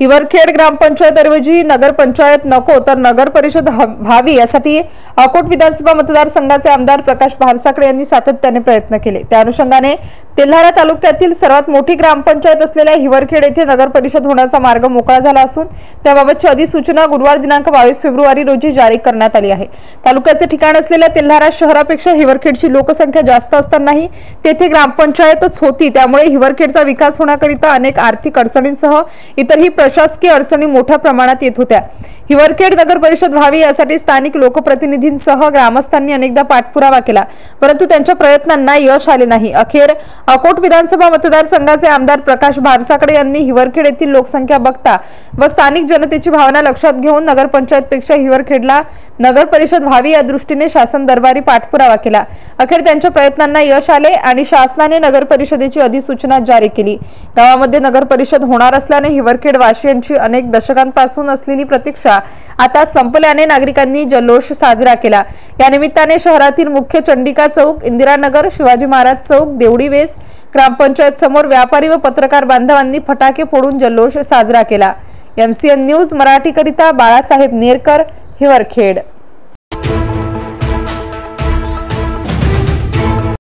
हिवरखेड ग्रामपंचायतऐवजी नगरपंचायत नको तर नगर परिषद व्हावी यासाठी अकोट विधानसभा मतदारसंघाचे आमदार प्रकाश भारसाकडे यांनी सातत्याने प्रयत्न केले। त्या अनुषंगाने तेल्हारा तालुक्यातील सर्वात मोठी ग्रामपंचायत असलेल्या हिवरखेड येथे नगर परिषद होण्याचा मार्ग मोकळा झाला असून त्याबाबतची अधिसूचना गुरुवार दिनांक 22 फेब्रुवारी रोजी जारी करण्यात आली आहे। तालुक्याचे ठिकाण असलेल्या तेल्हारा शहरापेक्षा हिवरखेडची लोकसंख्या जास्त असतानाही तेथे ग्रामपंचायतच होती, त्यामुळे हिवरखेडचा विकास होण्याकरिता अनेक आर्थिक अडचणींसह इतरही प्रशासकीय अडचणी मोठ्या प्रमाणात येत होत्या। हिवरखेड नगर परिषद व्हावी यासाठी स्थानिक लोकप्रतिनिधींसह ग्रामस्थांनी अनेकदा पाठपुरावा केला, परंतु त्यांच्या प्रयत्नांना यश आले नाही। अखेर अकोट विधानसभा मतदारसंघाचे आमदार प्रकाश भारसाकडे यांनी हिवरखेड येथील लोकसंख्या बघता व स्थानिक जनतेची भावना लक्षात घेऊन नगरपंचायतपेक्षा हिवरखेडला नगर परिषद व्हावी या दृष्टीने शासन दरबारी पाठपुरावा केला। अखेर त्यांच्या प्रयत्नांना यश आले आणि शासनाने नगर परिषदेची अधिसूचना जारी केली। गावामध्ये नगर परिषद होणार असल्याने हिवरखेड वासियांची अनेक दशकांपासून असलेली प्रतीक्षा आता संपल्याने नागरिकांनी जल्लोष साजरा केला। या निमित्ताने शहरातील मुख्य चंडिका चौक, इंदिरानगर, शिवाजी महाराज चौक, देवडी वेस, ग्रामपंचायत समोर व्यापारी व पत्रकार बांधवांनी फटाके फोडून जल्लोष साजरा केला। MCN न्यूज मराठी करिता बाळासाहेब नेरकर, हिवरखेड।